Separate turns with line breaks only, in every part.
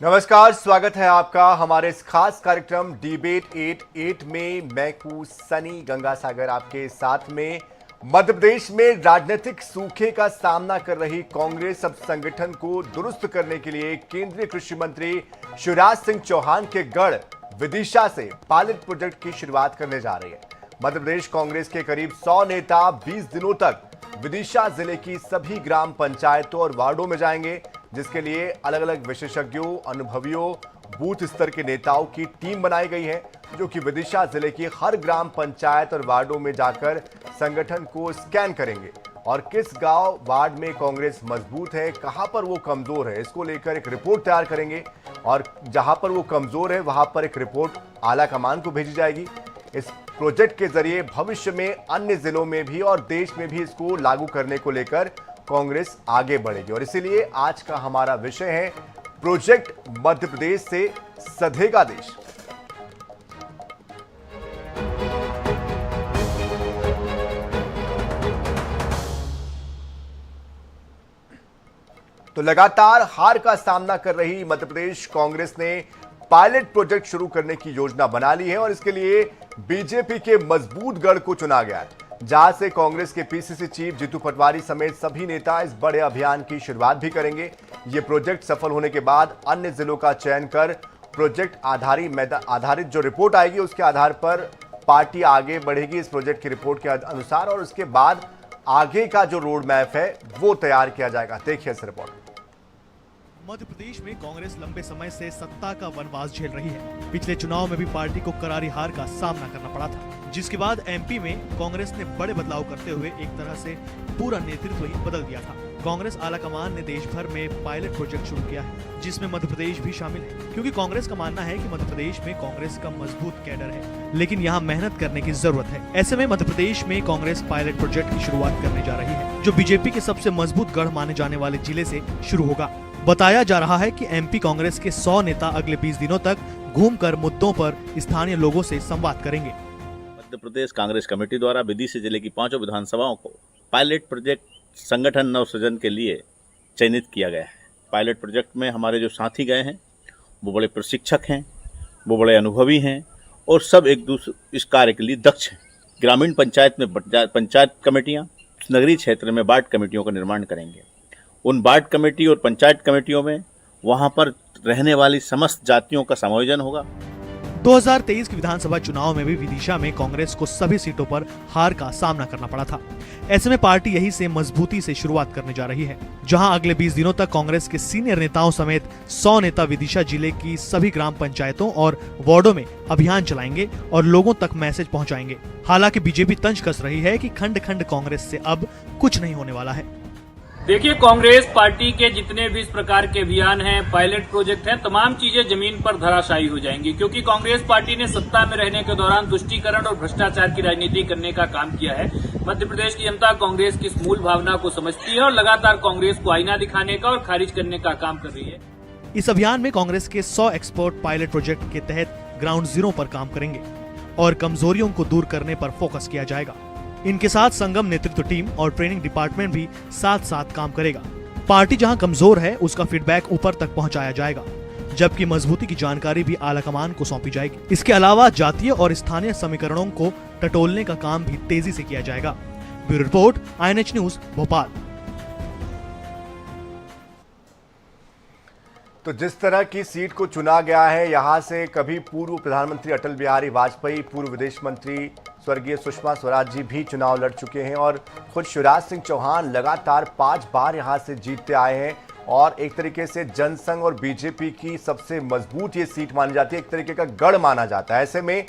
नमस्कार, स्वागत है आपका हमारे इस खास कार्यक्रम डिबेट 88 में। मैं हूं सनी गंगासागर आपके साथ में। मध्य प्रदेश में राजनीतिक सूखे का सामना कर रही कांग्रेस अब संगठन को दुरुस्त करने के लिए केंद्रीय कृषि मंत्री शिवराज सिंह चौहान के गढ़ विदिशा से पायलट प्रोजेक्ट की शुरुआत करने जा रही है। मध्य प्रदेश कांग्रेस के करीब 100 नेता 20 दिनों तक विदिशा जिले की सभी ग्राम पंचायतों और वार्डों में जाएंगे, जिसके लिए अलग अलग विशेषज्ञों, अनुभवियों, बूथ स्तर के नेताओं की टीम बनाई गई है, जो कि विदिशा जिले की हर ग्राम पंचायत और वार्डों में जाकर संगठन को स्कैन करेंगे और किस गांव वार्ड में कांग्रेस मजबूत है, कहां पर वो कमजोर है, इसको लेकर एक रिपोर्ट तैयार करेंगे और जहां पर वो कमजोर है वहां पर एक रिपोर्ट आला कमान को भेजी जाएगी। इस प्रोजेक्ट के जरिए भविष्य में अन्य जिलों में भी और देश में भी इसको लागू करने को लेकर कांग्रेस आगे बढ़ेगी और इसीलिए आज का हमारा विषय है प्रोजेक्ट मध्य प्रदेश से सधेगा देश। तो लगातार हार का सामना कर रही मध्य प्रदेश कांग्रेस ने पायलट प्रोजेक्ट शुरू करने की योजना बना ली है और इसके लिए बीजेपी के मजबूत गढ़ को चुना गया है, जहां से कांग्रेस के पीसीसी चीफ जीतू पटवारी समेत सभी नेता इस बड़े अभियान की शुरुआत भी करेंगे। ये प्रोजेक्ट सफल होने के बाद अन्य जिलों का चयन कर प्रोजेक्ट आधारित जो रिपोर्ट आएगी उसके आधार पर पार्टी आगे बढ़ेगी इस प्रोजेक्ट की रिपोर्ट के अनुसार और उसके बाद आगे का जो रोड मैप है वो तैयार किया जाएगा। देखिए इस रिपोर्ट।
मध्य प्रदेश में कांग्रेस लंबे समय से सत्ता का वनवास झेल रही है। पिछले चुनाव में भी पार्टी को करारी हार का सामना करना पड़ा था, जिसके बाद एमपी में कांग्रेस ने बड़े बदलाव करते हुए एक तरह से पूरा नेतृत्व ही बदल दिया था। कांग्रेस आलाकमान ने देश भर में पायलट प्रोजेक्ट शुरू किया है, जिसमें मध्य प्रदेश भी शामिल है, क्योंकि कांग्रेस का मानना है कि मध्य प्रदेश में कांग्रेस का मजबूत कैडर है, लेकिन यहाँ मेहनत करने की जरूरत है। ऐसे में मध्य प्रदेश में कांग्रेस पायलट प्रोजेक्ट की शुरुआत करने जा रही है, जो बीजेपी के सबसे मजबूत गढ़ माने जाने वाले जिले से शुरू होगा। बताया जा रहा है कि एमपी कांग्रेस के 100 नेता अगले 20 दिनों तक घूमकर मुद्दों पर स्थानीय लोगों से संवाद करेंगे।
मध्य प्रदेश कांग्रेस कमेटी द्वारा विदिशा जिले की 5 विधानसभाओं को पायलट प्रोजेक्ट संगठन नवसृजन के लिए चयनित किया गया है। पायलट प्रोजेक्ट में हमारे जो साथी गए हैं वो बड़े प्रशिक्षक हैं, वो बड़े अनुभवी हैं और सब एक दूसरे इस कार्य के लिए दक्ष हैं। ग्रामीण पंचायत में पंचायत कमेटियाँ, नगरीय क्षेत्र में वार्ड कमेटियों का निर्माण करेंगे। उन वार्ड कमेटी और पंचायत कमेटियों में वहां पर रहने वाली समस्त जातियों का समायोजन होगा।
2023 के विधानसभा चुनाव में भी विदिशा में कांग्रेस को सभी सीटों पर हार का सामना करना पड़ा था। ऐसे में पार्टी यही से मजबूती से शुरुआत करने जा रही है, जहां अगले 20 दिनों तक कांग्रेस के सीनियर नेताओं समेत 100 नेता विदिशा जिले की सभी ग्राम पंचायतों और वार्डों में अभियान चलाएंगे और लोगों तक मैसेज पहुंचाएंगे। हालांकि बीजेपी तंज कस रही है कि खंड खंड कांग्रेस से अब कुछ नहीं होने वाला है।
देखिए, कांग्रेस पार्टी के जितने भी इस प्रकार के अभियान हैं, पायलट प्रोजेक्ट हैं, तमाम चीजें जमीन पर धराशायी हो जाएंगी, क्योंकि कांग्रेस पार्टी ने सत्ता में रहने के दौरान तुष्टीकरण और भ्रष्टाचार की राजनीति करने का काम किया है। मध्य प्रदेश की जनता कांग्रेस की इस मूल भावना को समझती है और लगातार कांग्रेस को आईना दिखाने का और खारिज करने का काम कर रही है।
इस अभियान में कांग्रेस के 100 एक्सपर्ट पायलट प्रोजेक्ट के तहत ग्राउंड जीरो पर काम करेंगे और कमजोरियों को दूर करने पर फोकस किया जाएगा। इनके साथ संगम नेतृत्व टीम और ट्रेनिंग डिपार्टमेंट भी साथ साथ काम करेगा। पार्टी जहां कमजोर है उसका फीडबैक ऊपर तक पहुंचाया जाएगा, जबकि मजबूती की जानकारी भी आलाकमान को सौंपी जाएगी। इसके अलावा जातीय और स्थानीय समीकरणों को टटोलने का काम भी तेजी से किया जाएगा। Bureau report, INH news, Bhopal.
तो जिस तरह की सीट को चुना गया है, यहां से कभी पूर्व प्रधानमंत्री अटल बिहारी वाजपेयी, पूर्व विदेश मंत्री स्वर्गीय सुषमा स्वराज जी भी चुनाव लड़ चुके हैं और खुद शिवराज सिंह चौहान लगातार 5 बार यहां से जीतते आए हैं और एक तरीके से जनसंघ और बीजेपी की सबसे मजबूत ये सीट मानी जाती है, एक तरीके का गढ़ माना जाता है। ऐसे में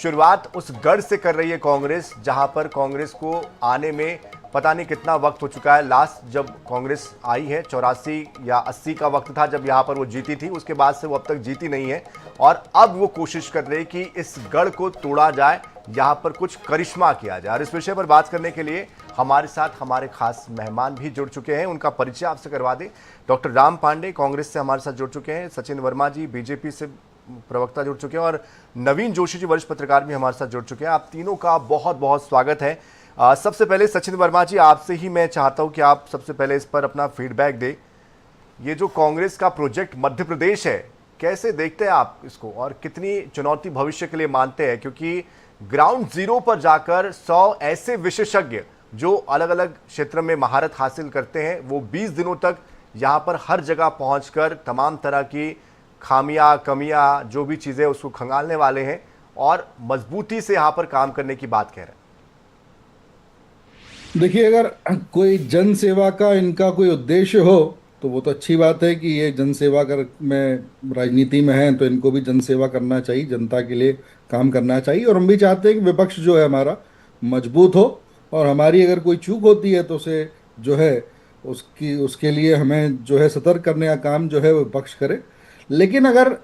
शुरुआत उस गढ़ से कर रही है कांग्रेस, जहां पर कांग्रेस को आने में पता नहीं कितना वक्त हो चुका है। लास्ट जब कांग्रेस आई है 84 या 80 का वक्त था जब यहाँ पर वो जीती थी, उसके बाद से वो अब तक जीती नहीं है और अब वो कोशिश कर रही है कि इस गढ़ को तोड़ा जाए, यहाँ पर कुछ करिश्मा किया जाए। और इस विषय पर बात करने के लिए हमारे साथ हमारे खास मेहमान भी जुड़ चुके हैं, उनका परिचय आपसे करवा दें। डॉक्टर राम पांडे कांग्रेस से हमारे साथ जुड़ चुके हैं, सचिन वर्मा जी बीजेपी से प्रवक्ता जुड़ चुके हैं और नवीन जोशी जी वरिष्ठ पत्रकार भी हमारे साथ जुड़ चुके हैं। आप तीनों का बहुत बहुत स्वागत है। सबसे पहले सचिन वर्मा जी, आपसे ही मैं चाहता हूं कि आप सबसे पहले इस पर अपना फीडबैक दें। ये जो कांग्रेस का प्रोजेक्ट मध्य प्रदेश है, कैसे देखते हैं आप इसको और कितनी चुनौती भविष्य के लिए मानते हैं, क्योंकि ग्राउंड जीरो पर जाकर 100 ऐसे विशेषज्ञ जो अलग अलग क्षेत्र में महारत हासिल करते हैं, वो 20 दिनों तक यहाँ पर हर जगह पहुंचकर तमाम तरह की खामियां कमियां जो भी चीज़ें उसको खंगालने वाले हैं और मजबूती से यहाँ पर काम करने की बात कह रहे हैं।
देखिए, अगर कोई जन सेवा का इनका कोई उद्देश्य हो तो वो तो अच्छी बात है कि ये जन सेवा कर में राजनीति में हैं, तो इनको भी जन सेवा करना चाहिए, जनता के लिए काम करना चाहिए। और हम भी चाहते हैं कि विपक्ष जो है हमारा मजबूत हो, और हमारी अगर कोई चूक होती है तो उसे जो है उसके लिए हमें जो है सतर्क करने का काम जो है वो विपक्ष करे। लेकिन अगर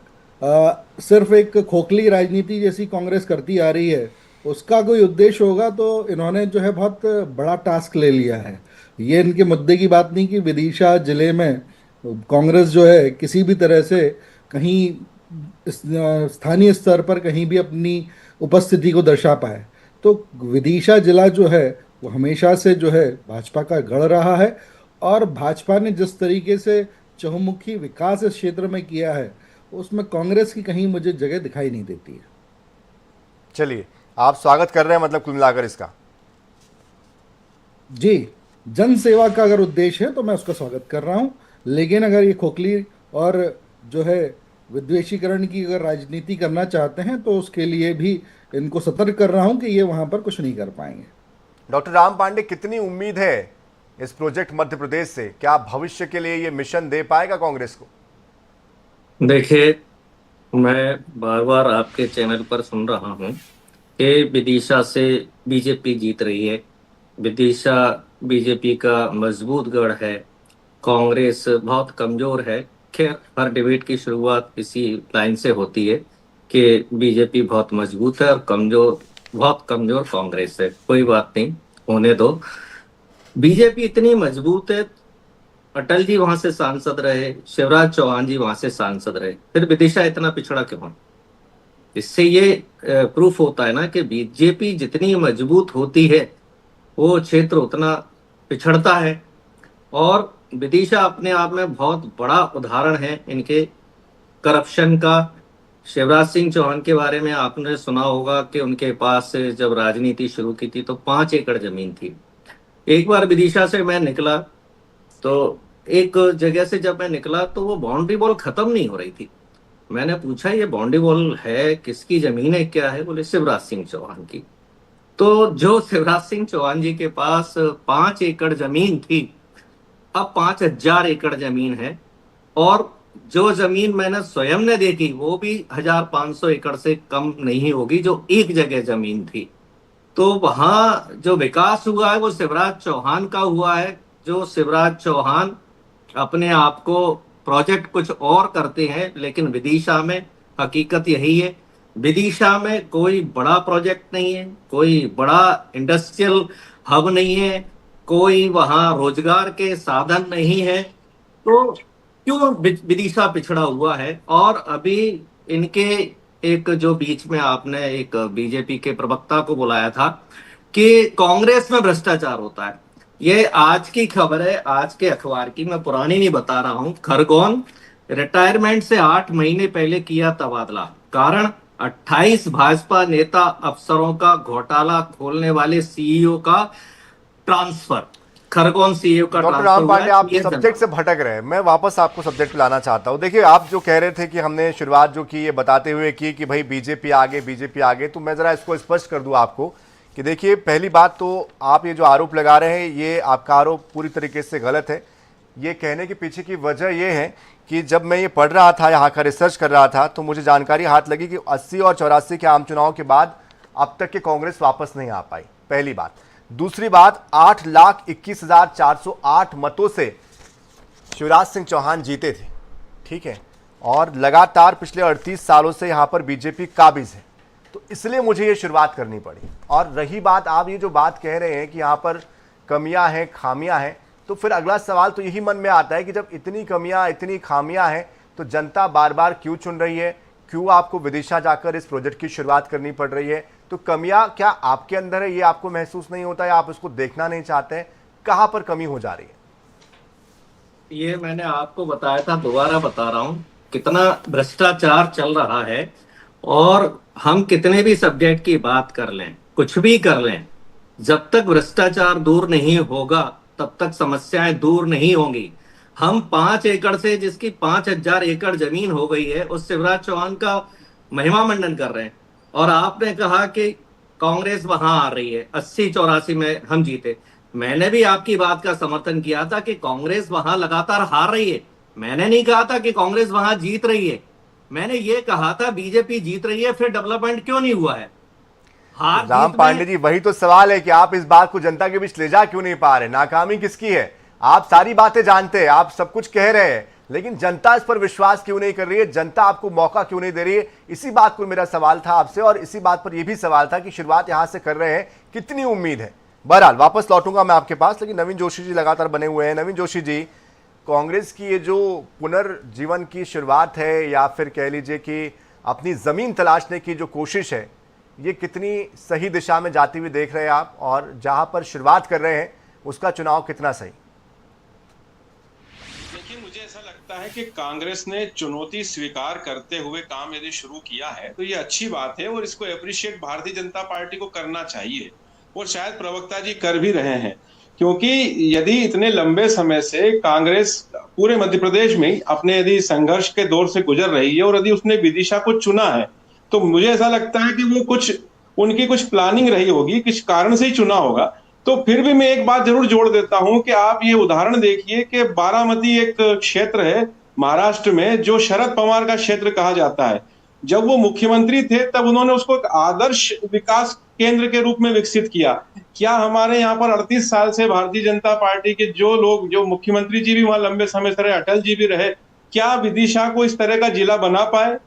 सिर्फ एक खोखली राजनीति जैसी कांग्रेस करती आ रही है, उसका कोई उद्देश्य होगा तो इन्होंने जो है बहुत बड़ा टास्क ले लिया है। ये इनके मुद्दे की बात नहीं कि विदिशा जिले में कांग्रेस जो है किसी भी तरह से कहीं स्थानीय स्तर पर कहीं भी अपनी उपस्थिति को दर्शा पाए। तो विदिशा जिला जो है वो हमेशा से जो है भाजपा का गढ़ रहा है, और भाजपा ने जिस तरीके से चहुमुखी विकास इस क्षेत्र में किया है उसमें कांग्रेस की कहीं मुझे जगह दिखाई नहीं देती है।
चलिए, आप स्वागत कर रहे हैं मतलब कुल मिलाकर इसका?
जी, जन सेवा का अगर उद्देश्य है तो मैं उसका स्वागत कर रहा हूं, लेकिन अगर ये खोखली और जो है विद्वेषीकरण की अगर राजनीति करना चाहते हैं तो उसके लिए भी इनको सतर्क कर रहा हूं कि ये वहां पर कुछ नहीं कर पाएंगे।
डॉक्टर राम पांडे, कितनी उम्मीद है इस प्रोजेक्ट मध्य प्रदेश से? क्या भविष्य के लिए ये मिशन दे पाएगा कांग्रेस को?
देखिए, मैं बार बार आपके चैनल पर सुन रहा हूं कि विदिशा से बीजेपी जीत रही है, विदिशा बीजेपी का मजबूत गढ़ है, कांग्रेस बहुत कमजोर है। खैर, हर डिबेट की शुरुआत इसी लाइन से होती है कि बीजेपी बहुत मजबूत है और बहुत कमजोर कांग्रेस है। कोई बात नहीं, होने दो। बीजेपी इतनी मजबूत है, अटल जी वहां से सांसद रहे, शिवराज चौहान जी वहां से सांसद रहे, फिर विदिशा इतना पिछड़ा क्यों है? इससे ये प्रूफ होता है ना कि बीजेपी जितनी मजबूत होती है वो क्षेत्र उतना पिछड़ता है। और विदिशा अपने आप में बहुत बड़ा उदाहरण है इनके करप्शन का। शिवराज सिंह चौहान के बारे में आपने सुना होगा कि उनके पास जब राजनीति शुरू की थी तो 5 एकड़ जमीन थी। एक बार विदिशा से मैं निकला तो एक जगह से जब मैं निकला तो वो बाउंड्री वॉल खत्म नहीं हो रही थी। मैंने पूछा ये बाउंड्री वॉल है किसकी जमीन है, क्या है? बोले शिवराज सिंह चौहान की। तो जो शिवराज सिंह चौहान जी के पास 5 एकड़ जमीन थी, अब 5000 एकड़ जमीन है, और जो जमीन मैंने स्वयं ने देखी वो भी 1500 एकड़ से कम नहीं होगी जो एक जगह जमीन थी। तो वहां जो विकास हुआ है वो शिवराज चौहान का हुआ है। जो शिवराज चौहान अपने आप को प्रोजेक्ट कुछ और करते हैं, लेकिन विदिशा में हकीकत यही है, विदिशा में कोई बड़ा प्रोजेक्ट नहीं है, कोई बड़ा इंडस्ट्रियल हब नहीं है, कोई वहां रोजगार के साधन नहीं है। तो क्यों विदिशा पिछड़ा हुआ है? और अभी इनके एक जो बीच में आपने एक बीजेपी के प्रवक्ता को बुलाया था कि कांग्रेस में भ्रष्टाचार होता है, ये आज की खबर है, आज के अखबार की, मैं पुरानी नहीं बता रहा हूं। खरगोन रिटायरमेंट से 8 महीने पहले किया तबादला, कारण 28 भाजपा नेता अफसरों का घोटाला खोलने वाले सीईओ का ट्रांसफर। खरगोन सीईओ का
डॉक्टर राम पांडे, आप सब्जेक्ट से भटक रहे हैं, मैं वापस आपको सब्जेक्ट पे लाना चाहता हूं। देखिए, आप जो कह रहे थे कि हमने शुरुआत जो की ये बताते हुए की कि भाई बीजेपी आगे, तो मैं जरा इसको स्पष्ट कर दूं आपको कि देखिए, पहली बात तो आप ये जो आरोप लगा रहे हैं ये आपका आरोप पूरी तरीके से गलत है। ये कहने के पीछे की वजह ये है कि जब मैं ये पढ़ रहा था, यहाँ का रिसर्च कर रहा था, तो मुझे जानकारी हाथ लगी कि 80 और 84 के आम चुनाव के बाद अब तक के कांग्रेस वापस नहीं आ पाई, पहली बात। दूसरी बात, 8,21,408 मतों से शिवराज सिंह चौहान जीते थे, ठीक है, और लगातार पिछले 38 सालों से यहाँ पर बीजेपी काबिज है, तो इसलिए मुझे ये शुरुआत करनी पड़ी। और रही बात, आप ये जो बात कह रहे हैं कि यहाँ पर कमियां हैं, खामियां हैं, तो फिर अगला सवाल तो यही मन में आता है कि जब इतनी कमियां, इतनी खामियां हैं, तो जनता बार बार क्यों चुन रही है? क्यों आपको विदिशा जाकर इस प्रोजेक्ट की शुरुआत करनी पड़ रही है? तो कमियां क्या आपके अंदर है, ये आपको महसूस नहीं होता है, आप उसको देखना नहीं चाहते हैं? कहां पर कमी हो जा रही है?
ये मैंने आपको बताया था, दोबारा बता रहा हूं कितना भ्रष्टाचार चल रहा है। और हम कितने भी सब्जेक्ट की बात कर लें, कुछ भी कर लें, जब तक भ्रष्टाचार दूर नहीं होगा तब तक समस्याएं दूर नहीं होंगी। हम 5 एकड़ से जिसकी 5,000 एकड़ जमीन हो गई है उस शिवराज चौहान का महिमा मंडन कर रहे हैं। और आपने कहा कि कांग्रेस वहां आ रही है, 80-84 में हम जीते। मैंने भी आपकी बात का समर्थन किया था कि कांग्रेस वहां लगातार हार रही है। मैंने नहीं कहा था कि कांग्रेस वहां जीत रही है, मैंने ये कहा था बीजेपी जीत रही है, फिर डेवलपमेंट क्यों नहीं हुआ है। हार
राम
जीत
पांडे
में
जी, वही तो सवाल है कि आप इस बात को जनता के बीच ले जा क्यों नहीं पा रहे? नाकामी किसकी है? आप सारी बातें जानते हैं, आप सब कुछ कह रहे हैं, लेकिन जनता इस पर विश्वास क्यों नहीं कर रही है? जनता आपको मौका क्यों नहीं दे रही है? इसी बात को मेरा सवाल था आपसे, और इसी बात पर यह भी सवाल था कि शुरुआत यहां से कर रहे हैं, कितनी उम्मीद है? बहरहाल वापस लौटूंगा मैं आपके पास, लेकिन नवीन जोशी जी लगातार बने हुए हैं। नवीन जोशी जी, कांग्रेस की ये जो पुनर्जीवन की शुरुआत है, या फिर कह लीजिए कि अपनी जमीन तलाशने की जो कोशिश है, ये कितनी सही दिशा में जाती हुई देख रहे हैं आप? और जहां पर शुरुआत कर रहे हैं उसका चुनाव कितना सही?
देखिए, मुझे ऐसा लगता है कि कांग्रेस ने चुनौती स्वीकार करते हुए काम यदि शुरू किया है तो ये अच्छी बात है, और इसको अप्रिशिएट भारतीय जनता पार्टी को करना चाहिए, और शायद प्रवक्ता जी कर भी रहे हैं। क्योंकि यदि इतने लंबे समय से कांग्रेस पूरे मध्य प्रदेश में अपने यदि संघर्ष के दौर से गुजर रही है, और यदि उसने विदिशा को चुना है, तो मुझे ऐसा लगता है कि वो उनकी कुछ प्लानिंग रही होगी, किस कारण से ही चुना होगा। तो फिर भी मैं एक बात जरूर जोड़ देता हूं कि आप ये उदाहरण देखिए कि बारामती एक क्षेत्र है महाराष्ट्र में, जो शरद पवार का क्षेत्र कहा जाता है। जब वो मुख्यमंत्री थे तब उन्होंने उसको एक आदर्श विकास केंद्र के रूप में विकसित किया। क्या हमारे यहाँ पर 38 साल से भारतीय जनता पार्टी के जो लोग, जो मुख्यमंत्री जी भी वहां लंबे समय से रहे, अटल जी भी रहे, क्या विदिशा को इस तरह का जिला बना पाए?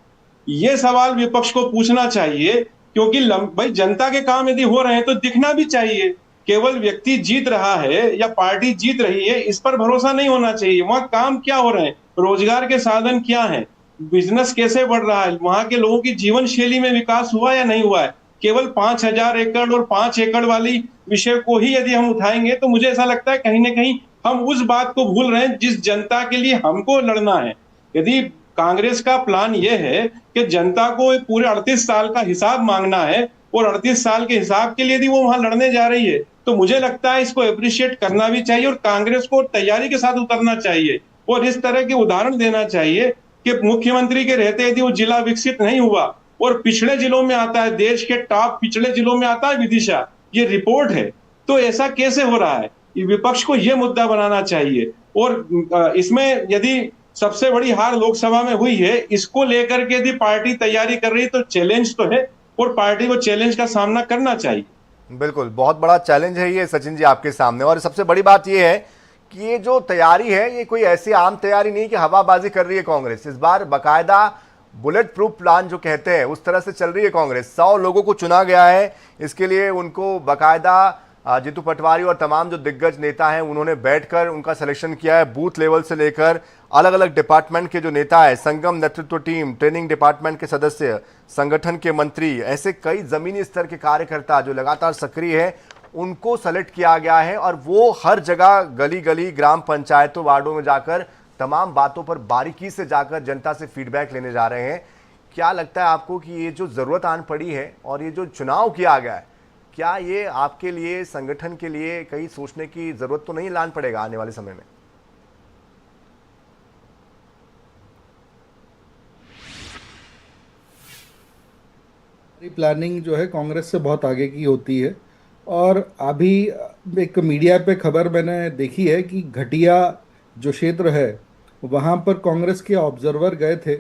ये सवाल विपक्ष को पूछना चाहिए। क्योंकि भाई, जनता के काम यदि हो रहे हैं तो दिखना भी चाहिए। केवल व्यक्ति जीत रहा है या पार्टी जीत रही है इस पर भरोसा नहीं होना चाहिए। वहां काम क्या हो रहे हैं, रोजगार के साधन क्या हैं, बिजनेस कैसे बढ़ रहा है, वहां के लोगों की जीवन शैली में विकास हुआ या नहीं हुआ है। केवल 5,000 एकड़ और 5 एकड़ वाली विषय को ही यदि हम उठाएंगे तो मुझे ऐसा लगता है कहीं ना कहीं हम उस बात को भूल रहे हैं जिस जनता के लिए हमको लड़ना है। यदि कांग्रेस का प्लान यह है कि जनता को पूरे 38 साल का हिसाब मांगना है, और 38 साल के हिसाब के लिए यदि वो वहां लड़ने जा रही है, तो मुझे लगता है इसको अप्रिशिएट करना भी चाहिए, और कांग्रेस को तैयारी के साथ उतरना चाहिए, और इस तरह के उदाहरण देना चाहिए कि मुख्यमंत्री के रहते यदि वो जिला विकसित नहीं हुआ, और पिछड़े जिलों में आता है, देश के टॉप पिछड़े जिलों में आता है विदिशा, ये रिपोर्ट है, तो ऐसा कैसे हो रहा है? विपक्ष को यह मुद्दा बनाना चाहिए। और इसमें यदि सबसे बड़ी हार लोकसभा में हुई है, इसको लेकर के यदि पार्टी तैयारी कर रही है तो चैलेंज तो है, और पार्टी को चैलेंज का सामना करना चाहिए।
बिल्कुल, बहुत बड़ा चैलेंज है ये सचिन जी आपके सामने। और सबसे बड़ी बात ये है कि ये जो तैयारी है, ये कोई ऐसी आम तैयारी नहीं कि हवाबाजी कर रही है कांग्रेस। इस बार बाकायदा बुलेट प्रूफ प्लान जो कहते हैं उस तरह से चल रही है कांग्रेस। 100 लोगों को चुना गया है, इसके लिए उनको बाकायदा जीतू पटवारी और तमाम जो दिग्गज नेता हैं उन्होंने बैठकर उनका सिलेक्शन किया है। बूथ लेवल से लेकर अलग अलग डिपार्टमेंट के जो नेता है, संगम नेतृत्व टीम, ट्रेनिंग डिपार्टमेंट के सदस्य, संगठन के मंत्री, ऐसे कई जमीनी स्तर के कार्यकर्ता जो लगातार सक्रिय है, उनको सेलेक्ट किया गया है। और वो हर जगह गली गली, ग्राम पंचायतों, वार्डों में जाकर तमाम बातों पर बारीकी से जाकर जनता से फीडबैक लेने जा रहे हैं। क्या लगता है आपको कि ये जो ज़रूरत आन पड़ी है और ये जो चुनाव किया गया है, क्या ये आपके लिए, संगठन के लिए कहीं सोचने की ज़रूरत तो नहीं लान पड़ेगा आने वाले समय में?
प्लानिंग जो है कांग्रेस से बहुत आगे की होती है। और अभी एक मीडिया पे खबर मैंने देखी है कि घटिया जो क्षेत्र है वहाँ पर कांग्रेस के ऑब्जर्वर गए थे,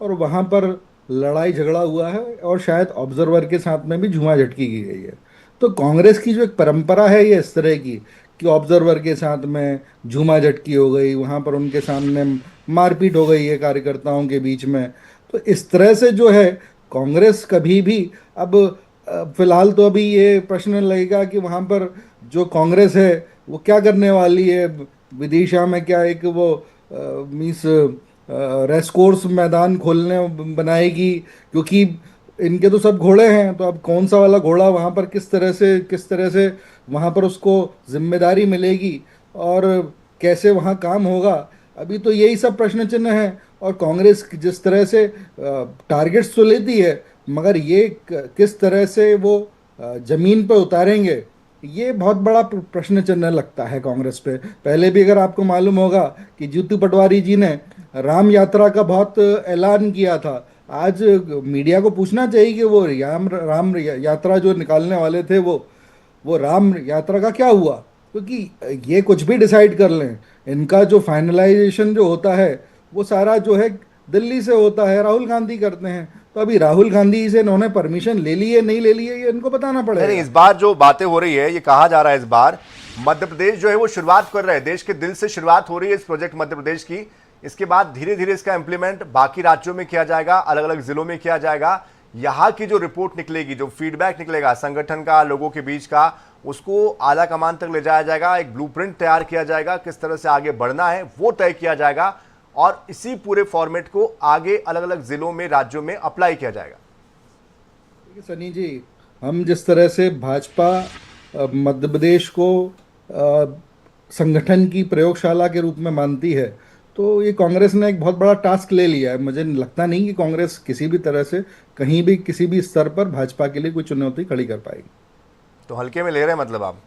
और वहाँ पर लड़ाई झगड़ा हुआ है, और शायद ऑब्जर्वर के साथ में भी झूमा झटकी की गई है। तो कांग्रेस की जो एक परंपरा है ये इस तरह की कि ऑब्जर्वर के साथ में झूमा झटकी हो गई, वहाँ पर उनके सामने मारपीट हो गई है कार्यकर्ताओं के बीच में। तो इस तरह से जो है कांग्रेस कभी भी, अब फिलहाल तो अभी ये प्रश्न लगेगा कि वहाँ पर जो कांग्रेस है वो क्या करने वाली है। विदिशा में क्या एक वो मीन्स रेस कोर्स मैदान खोलने बनाएगी, क्योंकि इनके तो सब घोड़े हैं, तो अब कौन सा वाला घोड़ा वहाँ पर किस तरह से वहाँ पर उसको जिम्मेदारी मिलेगी और कैसे वहाँ काम होगा। अभी तो यही सब प्रश्न चिन्ह हैं। और कांग्रेस जिस तरह से टारगेट्स तो लेती है, मगर ये किस तरह से वो जमीन पर उतारेंगे, ये बहुत बड़ा प्रश्न चिन्ह लगता है कांग्रेस पे। पहले भी अगर आपको मालूम होगा कि जीतू पटवारी जी ने राम यात्रा का बहुत ऐलान किया था। आज मीडिया को पूछना चाहिए कि वो राम यात्रा जो निकालने वाले थे, वो राम यात्रा का क्या हुआ, क्योंकि ये कुछ भी डिसाइड कर लें, इनका जो फाइनलाइजेशन जो होता है वो सारा जो है दिल्ली से होता है, राहुल गांधी करते हैं। तो अभी राहुल गांधी से इन्होंने परमिशन ले ली है नहीं ले ली है, ये इनको बताना
नहीं,
पड़ेगा।
इस बार जो बातें हो रही है, ये कहा जा रहा है इस बार मध्य प्रदेश जो है वो शुरुआत कर रहा है, देश के दिल से शुरुआत हो रही है इस प्रोजेक्ट मध्य प्रदेश की। इसके बाद धीरे धीरे इसका इंप्लीमेंट बाकी राज्यों में किया जाएगा, अलग अलग जिलों में किया जाएगा। यहाँ की जो रिपोर्ट निकलेगी, जो फीडबैक निकलेगा संगठन का, लोगों के बीच का, उसको आला कमान तक ले जाया जाएगा। एक ब्लूप्रिंट तैयार किया जाएगा, किस तरह से आगे बढ़ना है वो तय किया जाएगा, और इसी पूरे फॉर्मेट को आगे अलग अलग जिलों में, राज्यों में अप्लाई किया जाएगा।
देखिए सनी जी, हम जिस तरह से भाजपा मध्य प्रदेश को संगठन की प्रयोगशाला के रूप में मानती है, तो ये कांग्रेस ने एक बहुत बड़ा टास्क ले लिया है। मुझे लगता नहीं कि कांग्रेस किसी भी तरह से कहीं भी किसी भी स्तर पर भाजपा के लिए कोई चुनौती खड़ी कर पाएगी।
तो हल्के में ले रहे हैं मतलब आप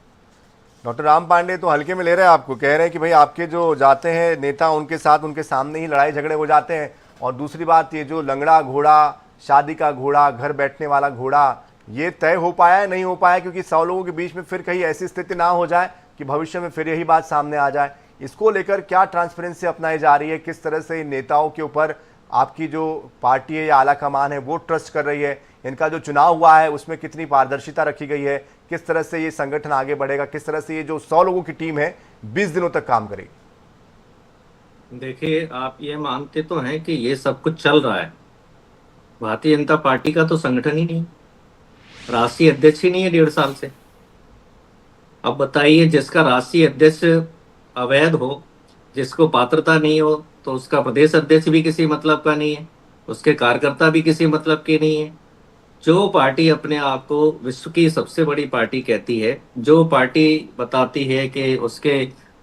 डॉक्टर राम पांडे, तो हल्के में ले रहे हैं आपको, कह रहे हैं कि भाई आपके जो जाते हैं नेता, उनके साथ उनके सामने ही लड़ाई झगड़े हो जाते हैं। और दूसरी बात, ये जो लंगड़ा घोड़ा, शादी का घोड़ा, घर बैठने वाला घोड़ा, ये तय हो पाया है नहीं हो पाया, क्योंकि 100 लोगों के बीच में फिर कहीं ऐसी स्थिति ना हो जाए कि भविष्य में फिर यही बात सामने आ जाए। इसको लेकर क्या ट्रांसपेरेंसी अपनाई जा रही है, किस तरह से इन नेताओं के ऊपर आपकी जो पार्टी है या आला कमान है वो ट्रस्ट कर रही है, इनका जो चुनाव हुआ है उसमें कितनी पारदर्शिता रखी गई है, किस तरह से ये संगठन आगे बढ़ेगा, किस तरह से ये जो 100 लोगों की टीम है 20 दिनों तक काम करेगी?
देखिए, आप ये मानते तो हैं कि ये सब कुछ चल रहा है, भारतीय जनता पार्टी का तो संगठन ही नहीं, राष्ट्रीय अध्यक्ष ही नहीं है 1.5 साल से। अब बताइए, जिसका राष्ट्रीय अध्यक्ष अवैध हो, जिसको पात्रता नहीं हो, तो उसका प्रदेश अध्यक्ष भी किसी मतलब का नहीं है, उसके कार्यकर्ता भी किसी मतलब के नहीं है। जो पार्टी अपने आप को विश्व की सबसे बड़ी पार्टी कहती है, जो पार्टी बताती है कि उसके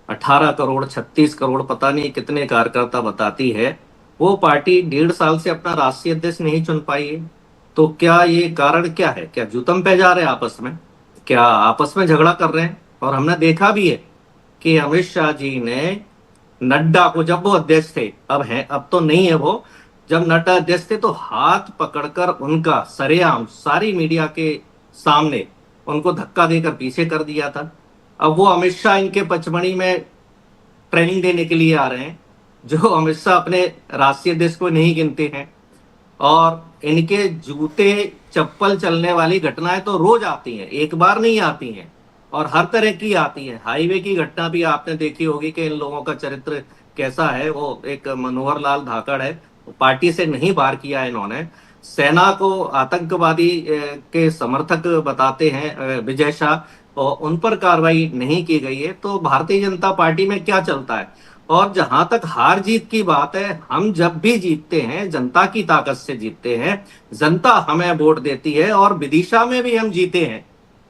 18 करोड़ 36 करोड़ पता नहीं कितने कार्यकर्ता बताती है, वो पार्टी 1.5 साल से अपना राष्ट्रीय अध्यक्ष नहीं चुन पाई है। तो क्या ये कारण क्या है? क्या जूतम पे जा रहे हैं आपस में? क्या आपस में झगड़ा कर रहे हैं? और हमने देखा भी है कि अमित शाह जी ने नड्डा को, जब वो अध्यक्ष थे, अब तो नहीं है वो, जब नड्डा अध्यक्ष थे तो हाथ पकड़कर उनका सरेआम सारी मीडिया के सामने उनको धक्का देकर पीछे कर दिया था। अब वो अमित शाह इनके पचमढ़ी में ट्रेनिंग देने के लिए आ रहे हैं, जो अमित शाह अपने राष्ट्रीय अध्यक्ष को नहीं गिनते हैं। और इनके जूते चप्पल चलने वाली घटनाएं तो रोज आती हैं, एक बार नहीं आती हैं, और हर तरह की आती है। हाईवे की घटना भी आपने देखी होगी कि इन लोगों का चरित्र कैसा है। वो एक मनोहर लाल धाकड़ है, पार्टी से नहीं बाहर किया है इन्होंने, सेना को आतंकवादी के समर्थक बताते हैं विजय शाह, और उन पर कार्रवाई नहीं की गई है। तो भारतीय जनता पार्टी में क्या चलता है? और जहां तक हार जीत की बात है, हम जब भी जीतते हैं जनता की ताकत से जीतते हैं, जनता हमें वोट देती है, और विदिशा में भी हम जीते हैं।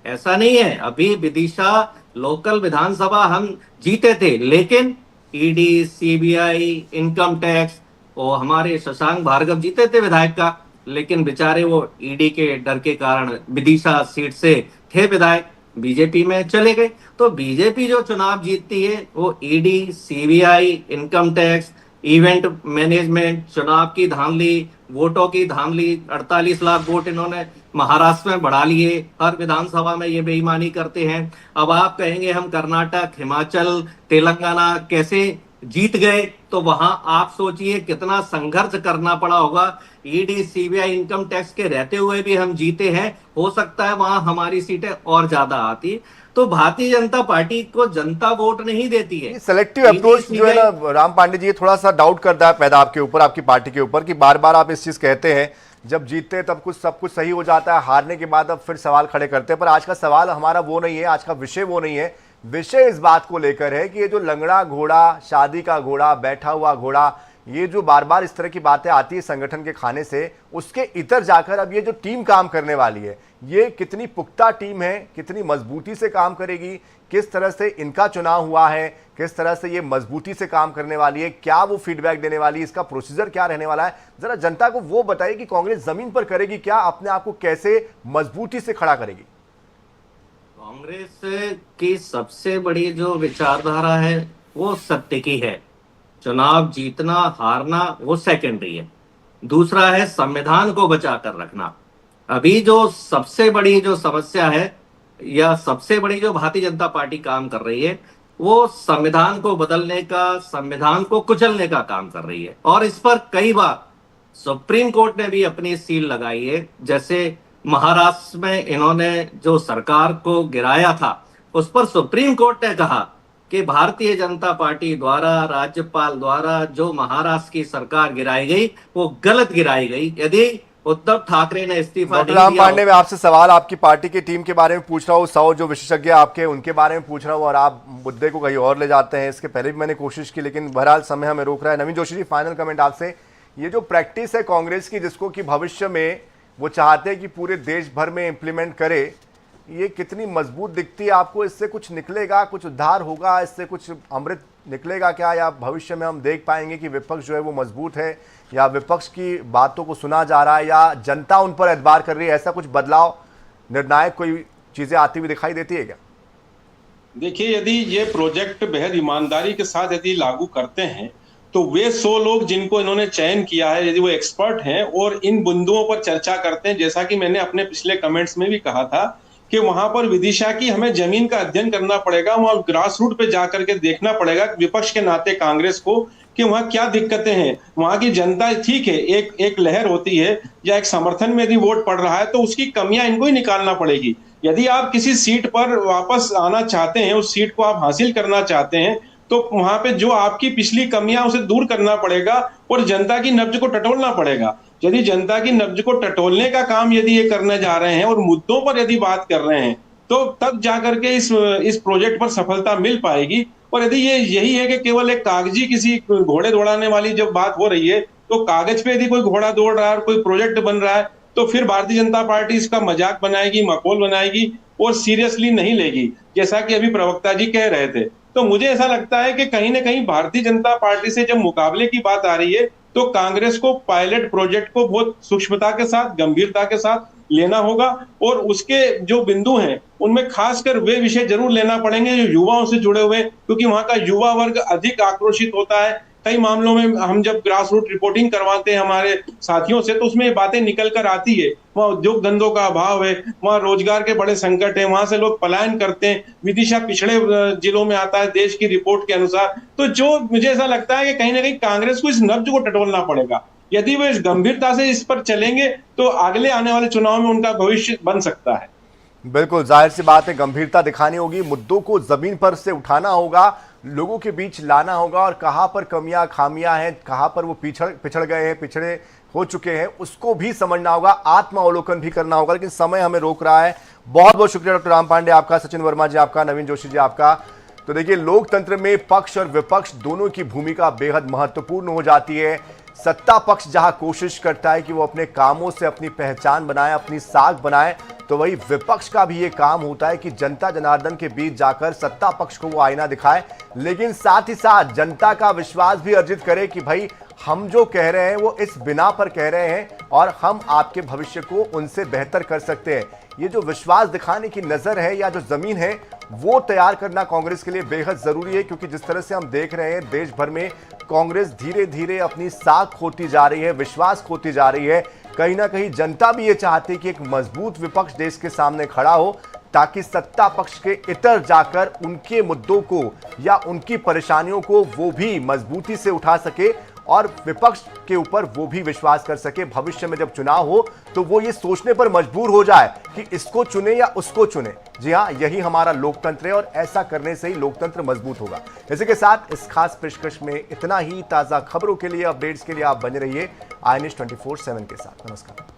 ऐसा नहीं है, अभी विदिशा लोकल विधानसभा हम जीते थे, लेकिन ईडी, सीबीआई, इनकम टैक्स, और हमारे शशांक भार्गव जीते थे विधायक का, लेकिन बेचारे वो ईडी के डर के कारण विदिशा सीट से थे विधायक, बीजेपी में चले गए। तो बीजेपी जो चुनाव जीतती है वो ED, CBI, income tax, event management, चुनाव की धांधली, वोटों की धांधली, 48 लाख वोट इन्होंने महाराष्ट्र में बढ़ा लिए, हर विधानसभा में ये बेईमानी करते हैं। अब आप कहेंगे हम कर्नाटक, हिमाचल, तेलंगाना कैसे जीत गए, तो वहां आप सोचिए कितना संघर्ष करना पड़ा होगा। ईडी, सीबीआई, इनकम टैक्स के रहते हुए भी हम जीते हैं, हो सकता है वहां हमारी सीटें और ज्यादा आती। तो भारतीय जनता पार्टी को जनता वोट नहीं देती है।
सेलेक्टिव अप्रोच जो है ना राम पांडे जी, थोड़ा सा डाउट करता है पैदा आपके ऊपर, आपकी पार्टी के ऊपर, कि बार बार आप इस चीज कहते हैं जब जीतते हैं तब कुछ सब कुछ सही हो जाता है, हारने के बाद अब फिर सवाल खड़े करते हैं। पर आज का सवाल हमारा वो नहीं है, आज का विषय वो नहीं है। विषय इस बात को लेकर है कि ये जो लंगड़ा घोड़ा, शादी का घोड़ा, बैठा हुआ घोड़ा, ये जो बार बार इस तरह की बातें आती है संगठन के खाने से, उसके इतर जाकर अब ये जो टीम काम करने वाली है, ये कितनी पुख्ता टीम है, कितनी मजबूती से काम करेगी, किस तरह से इनका चुनाव हुआ है, किस तरह से ये मजबूती से काम करने वाली है, क्या वो फीडबैक देने वाली है, इसका प्रोसीजर क्या रहने वाला है, जरा जनता को वो बताइए कि कांग्रेस जमीन पर करेगी क्या, अपने आप को कैसे मजबूती से खड़ा करेगी।
कांग्रेस की सबसे बड़ी जो विचारधारा है वो सत्य की है। चुनाव जीतना हारना वो सेकेंडरी है, दूसरा है संविधान को बचा कर रखना। अभी जो सबसे बड़ी जो समस्या है या सबसे बड़ी जो भारतीय जनता पार्टी काम कर रही है वो संविधान को बदलने का, संविधान को कुचलने का काम कर रही है। और इस पर कई बार सुप्रीम कोर्ट ने भी अपनी सील लगाई है। जैसे महाराष्ट्र में इन्होंने जो सरकार को गिराया था, उस पर सुप्रीम कोर्ट ने कहा कि भारतीय जनता पार्टी द्वारा, राज्यपाल द्वारा जो महाराष्ट्र की सरकार गिराई गई वो गलत गिराई गई। यदि उद्धव ठाकरे ने इस्तीफा
डॉक्टर राम पांडे, मैं आपसे सवाल आपकी पार्टी की टीम के बारे में पूछ रहा हूँ, 100 जो विशेषज्ञ आपके उनके बारे में पूछ रहा हूँ, और आप मुद्दे को कहीं और ले जाते हैं। इसके पहले भी मैंने कोशिश की, लेकिन बहरहाल समय हमें रोक रहा है। नवीन जोशी जी, फाइनल कमेंट आपसे। ये जो प्रैक्टिस है कांग्रेस की, जिसको कि भविष्य में वो चाहते हैं कि पूरे देश भर में इम्प्लीमेंट करे, ये कितनी मजबूत दिखती है आपको? इससे कुछ निकलेगा, कुछ उद्धार होगा, इससे कुछ अमृत निकलेगा क्या, या भविष्य में हम देख पाएंगे कि विपक्ष जो है वो मजबूत है, या विपक्ष की बातों को सुना जा रहा है, या जनता उन पर एतबार कर रही है? ऐसा कुछ बदलाव, निर्णायक कोई चीजें आती हुई दिखाई देती है क्या?
देखिए, यदि ये प्रोजेक्ट बेहद ईमानदारी के साथ यदि लागू करते हैं तो वे 100 लोग जिनको इन्होंने चयन किया है, यदि वो एक्सपर्ट हैं और इन बिंदुओं पर चर्चा करते हैं, जैसा कि मैंने अपने पिछले कमेंट्स में भी कहा था कि वहां पर विदिशा की हमें जमीन का अध्ययन करना पड़ेगा, वहां ग्रास रूट पे जाकर के देखना पड़ेगा विपक्ष के नाते कांग्रेस को कि वहां क्या दिक्कतें हैं। वहां की जनता, ठीक है, एक लहर होती है या एक समर्थन में यदि वोट पड़ रहा है तो उसकी कमियां इनको ही निकालना पड़ेगी। यदि आप किसी सीट पर वापस आना चाहते हैं, उस सीट को आप हासिल करना चाहते हैं, तो वहां पे जो आपकी पिछली कमियां उसे दूर करना पड़ेगा और जनता की नब्ज को टटोलना पड़ेगा। यदि जनता की नब्ज को टटोलने का काम यदि ये करने जा रहे हैं और मुद्दों पर यदि बात कर रहे हैं, तो तब जाकर के इस प्रोजेक्ट पर सफलता मिल पाएगी। और यदि ये यही है कि केवल एक कागजी किसी घोड़े दौड़ाने वाली जब बात हो रही है, तो कागज पे यदि कोई घोड़ा दौड़ रहा है और कोई प्रोजेक्ट बन रहा है, तो फिर भारतीय जनता पार्टी इसका मजाक बनाएगी, मखौल बनाएगी और सीरियसली नहीं लेगी, जैसा कि अभी प्रवक्ता जी कह रहे थे। तो मुझे ऐसा लगता है कि कहीं ना कहीं भारतीय जनता पार्टी से जब मुकाबले की बात आ रही है, तो कांग्रेस को पायलट प्रोजेक्ट को बहुत सूक्ष्मता के साथ, गंभीरता के साथ लेना होगा और उसके जो बिंदु हैं उनमें खासकर वे विषय जरूर लेना पड़ेंगे जो युवाओं से जुड़े हुए, क्योंकि वहां का युवा वर्ग अधिक आक्रोशित होता है। कई मामलों में हम जब ग्रास रूट रिपोर्टिंग करवाते हैं हमारे साथियों से, तो उसमें ये बातें निकल कर आती है। वहाँ उद्योग धंधों का अभाव है, वहाँ रोजगार के बड़े संकट है, वहां से लोग पलायन करते हैं। विदिशा पिछड़े जिलों में आता है देश की रिपोर्ट के अनुसार। तो जो मुझे ऐसा लगता है कि कहीं ना कहीं कांग्रेस को इस नब्ज को टटोलना पड़ेगा। यदि वे इस गंभीरता से इस पर चलेंगे तो अगले आने वाले चुनाव में उनका भविष्य बन सकता है।
बिल्कुल, जाहिर सी बात है, गंभीरता दिखानी होगी, मुद्दों को जमीन पर से उठाना होगा, लोगों के बीच लाना होगा, और कहां पर कमियां खामियां हैं, कहां पर वो पिछड़ गए हैं, पिछड़े हो चुके हैं, उसको भी समझना होगा, आत्मावलोकन भी करना होगा। लेकिन समय हमें रोक रहा है। बहुत बहुत शुक्रिया डॉक्टर राम पांडे आपका, सचिन वर्मा जी आपका, नवीन जोशी जी आपका। तो देखिए, लोकतंत्र में पक्ष और विपक्ष दोनों की भूमिका बेहद महत्वपूर्ण हो जाती है। सत्ता पक्ष जहां कोशिश करता है कि वो अपने कामों से अपनी पहचान बनाए, अपनी साख बनाए, तो वही विपक्ष का भी ये काम होता है कि जनता जनार्दन के बीच जाकर सत्ता पक्ष को वो आईना दिखाए, लेकिन साथ ही साथ जनता का विश्वास भी अर्जित करे कि भाई हम जो कह रहे हैं वो इस बिना पर कह रहे हैं और हम आपके भविष्य को उनसे बेहतर कर सकते हैं। ये जो विश्वास दिखाने की नजर है या जो जमीन है, वो तैयार करना कांग्रेस के लिए बेहद जरूरी है, क्योंकि जिस तरह से हम देख रहे हैं देश भर में कांग्रेस धीरे धीरे अपनी साख खोती जा रही है, विश्वास खोती जा रही है। कहीं ना कहीं जनता भी ये चाहती है कि एक मजबूत विपक्ष देश के सामने खड़ा हो, ताकि सत्ता पक्ष के इतर जाकर उनके मुद्दों को या उनकी परेशानियों को वो भी मजबूती से उठा सके और विपक्ष के ऊपर वो भी विश्वास कर सके। भविष्य में जब चुनाव हो तो वो ये सोचने पर मजबूर हो जाए कि इसको चुने या उसको चुने। जी हाँ, यही हमारा लोकतंत्र है और ऐसा करने से ही लोकतंत्र मजबूत होगा। इसी के साथ इस खास पेशकश में इतना ही। ताजा खबरों के लिए, अपडेट्स के लिए आप बने रहिए INS 24/7 के साथ। नमस्कार।